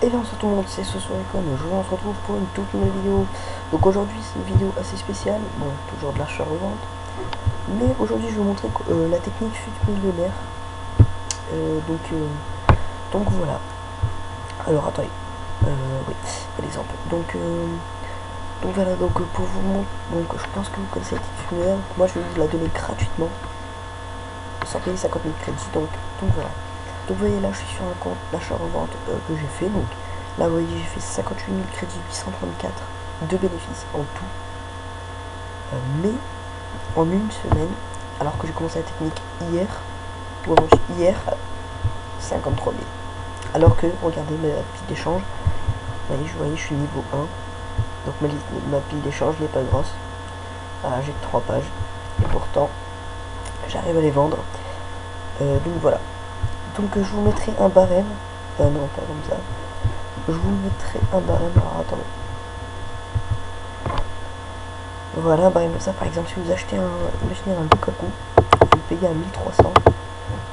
Et bien tout le monde, c'est ce soir comme on se retrouve pour une toute nouvelle vidéo. Donc aujourd'hui c'est une vidéo assez spéciale, bon toujours de l'achat-revente. Mais aujourd'hui je vais vous montrer la technique fuite millionnaire. Euh, donc, euh, donc voilà. Alors attendez, oui, l'exemple. Donc voilà, pour vous montrer, donc je pense que vous connaissez la technique fuite millionnaire. Moi je vais vous la donner gratuitement, sans payer 50 000 crédits, donc voilà. Donc vous voyez là je suis sur un compte d'achat-revente que j'ai fait, donc là vous voyez j'ai fait 58 000 crédits 834 de bénéfices en tout, mais en une semaine, alors que j'ai commencé la technique hier, hier 53 000, alors que regardez ma pile d'échange, vous voyez je suis niveau 1, donc ma pile d'échange n'est pas grosse, voilà, j'ai que 3 pages, et pourtant j'arrive à les vendre, donc voilà. Donc je vous mettrai un barème, non pas comme ça, je vous mettrai un barème, alors attendez, voilà un barème comme ça, par exemple si vous achetez imaginez un Lukaku, vous le payez à 1300,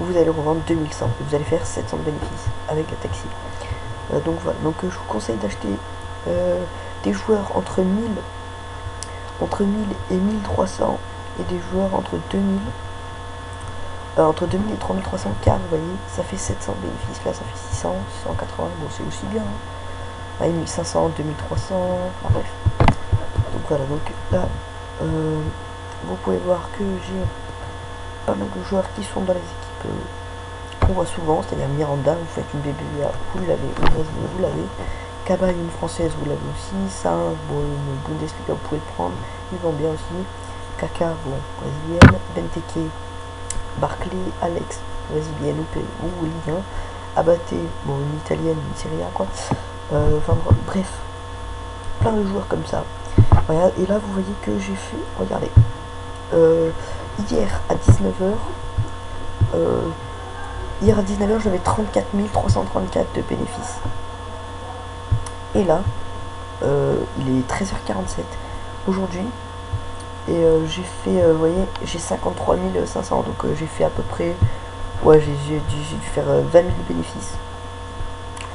vous allez revendre 2100, et vous allez faire 700 de bénéfices avec la taxi. Donc voilà, donc je vous conseille d'acheter des joueurs entre 1000 et 1300, et des joueurs entre 2000 et 3300 car vous voyez ça fait 700 bénéfices, là ça fait 600, 680, bon c'est aussi bien, hein. 1500, 2300, enfin bref. Donc voilà, donc là vous pouvez voir que j'ai pas mal de joueurs qui sont dans les équipes qu'on voit souvent, c'est-à-dire Miranda, vous faites une BBVA, vous l'avez, une brésilienne, vous l'avez, Cabal, une française, vous l'avez aussi, ça, bon, une Bundesliga, vous pouvez le prendre, ils vont bien aussi, Kaka, bon, brésilienne, Benteke, Barclay, Alex, brésilienne ou Ligue 1, Abaté, bon, une italienne, une Serie A, quoi, enfin bref, plein de joueurs comme ça. Voilà, et là vous voyez que j'ai fait, regardez, hier à 19h, j'avais 34 334 de bénéfices. Et là, il est 13h47 aujourd'hui. Et j'ai fait, vous voyez, j'ai 53 500. Donc j'ai fait à peu près, ouais, j'ai dû faire 20 000 de bénéfices.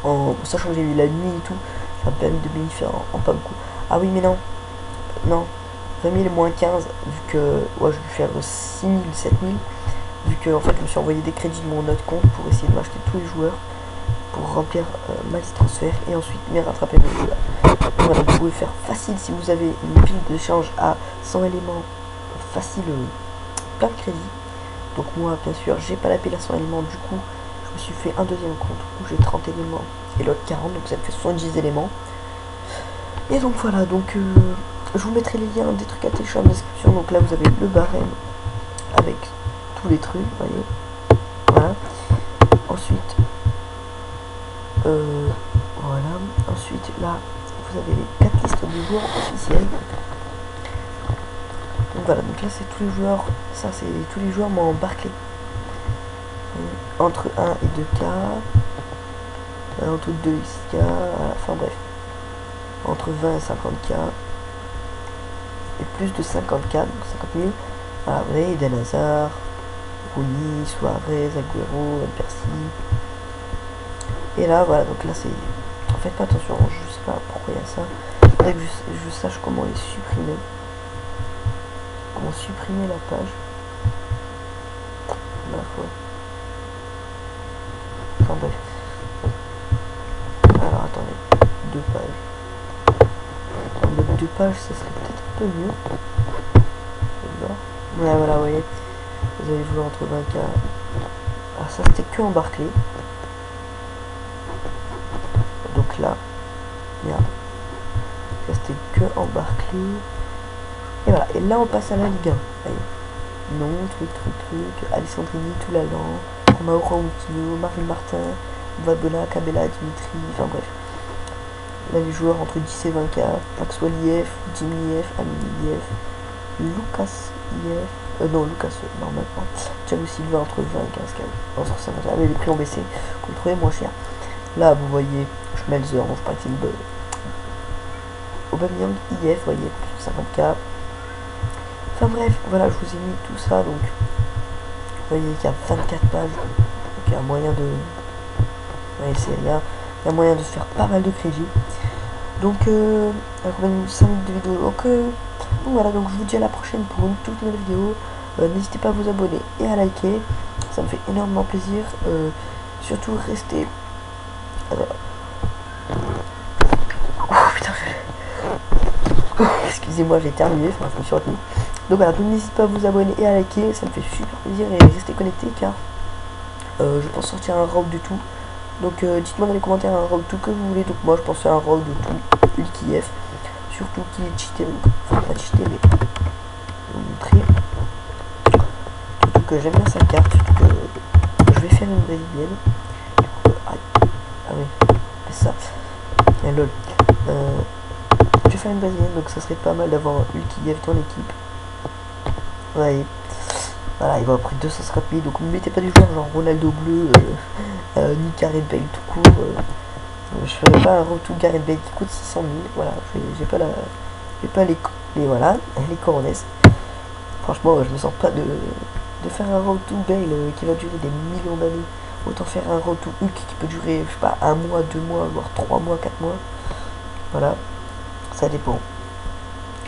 En sachant que j'ai eu la nuit et tout, ça m'a permis de bénéficier en pas beaucoup. Ah oui, mais non, 20 000 moins 15, vu que ouais, je vais faire 6 000, 7 000. Vu que en fait je me suis envoyé des crédits de mon autre compte pour essayer de m'acheter tous les joueurs pour remplir ma liste transfert et ensuite me rattraper mes joueurs. Voilà, vous pouvez faire facile si vous avez une pile d'échange à 100 éléments, facile, plein de crédits. Donc moi bien sûr j'ai pas la pile à 100 éléments, du coup je me suis fait un deuxième compte où j'ai 30 éléments et l'autre 40, donc ça me fait 70 éléments. Et donc voilà, donc je vous mettrai les liens des trucs à télécharger en description. Donc là vous avez le barème avec tous les trucs, vous voyez, voilà. Ensuite voilà, ensuite là vous avez les 4 listes de joueurs officiels. Donc voilà, donc là c'est tous les joueurs, ça c'est tous les joueurs m'ont embarqué entre 1 et 2K, entre 2 et 6K, enfin bref, entre 20 et 50K, et plus de 50K, donc 50 000, voilà, vous voyez, Eden Hazard, Rooney, Suarez, Agüero, Percy. Et là voilà, donc là c'est, faites pas attention, je sais pas pourquoi il y a ça, il faudrait que je sache comment les supprimer, comment supprimer la page, ma foi, enfin bref, alors attendez, 2 pages, mettre 2 pages ça serait peut-être un peu mieux, ouais voilà, vous voyez, vous avez joué entre 20K, alors ça c'était que en Barclay. Donc là, merde, ça c'était que en Barclay. Et voilà, et là on passe à la Ligue 1. Allez. Non, truc, Alessandrini, Toulalan, Mauro Moutinho, Marvin Martin, Vabona, Cabella, Dimitri, enfin bref. Là les joueurs entre 10 et 20K, Maxwell IF, Jimmy IF, Amini IF, Lucas IF, Lucas normalement, Thiago Silva entre 20 et 15K, entre 50K, mais les prix ont baissé, vous le trouvez moins cher. Là vous voyez, Schmelzer, bon, je crois que c'est une bonne. Aubameyang IF, vous voyez, plus de 50K. Enfin bref, voilà, je vous ai mis tout ça, donc vous voyez qu'il y a 24 pages, donc il y a moyen de... Vous voyez, c'est là, Il y a moyen de se faire pas mal de crédit. Donc, combien de 5 minutes de vidéo. Donc voilà, donc je vous dis à la prochaine pour une toute nouvelle vidéo. N'hésitez pas à vous abonner et à liker. Ça me fait énormément plaisir. Surtout, restez... Oh putain, excusez-moi, j'ai terminé, enfin, je me suis retenu. Donc voilà, donc n'hésitez pas à vous abonner et à liker, ça me fait super plaisir et restez connectés car je pense sortir un road de tout. Donc dites-moi dans les commentaires un road tout que vous voulez. Donc moi je pense faire un road de tout Ulkiev. Surtout qu'il est cheaté, enfin pas cheaté mais je vais vous montrer. Surtout que j'aime bien sa carte, surtout que je vais faire une brésilienne. Ah oui, c'est ça. Et lol. Je vais faire une brésilienne, donc ça serait pas mal d'avoir un Ulkiev dans l'équipe. Ouais. Voilà, il va après 250 000, donc ne mettez pas du genre Ronaldo bleu, ni Gareth Bale tout court. Je ferai pas un retour Gareth Bale qui coûte 600 000, voilà, j'ai pas voilà, les corones. Franchement, je me sens pas de faire un retour Bale qui va durer des millions d'années. Autant faire un retour Hulk qui peut durer, je sais pas, 1 mois, 2 mois, voire 3 mois, 4 mois. Voilà, ça dépend.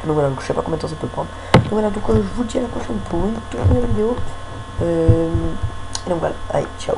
Donc voilà, donc je sais pas combien de temps ça peut prendre. Donc voilà, donc je vous dis à la prochaine pour une toute nouvelle vidéo. Donc voilà, allez, ciao.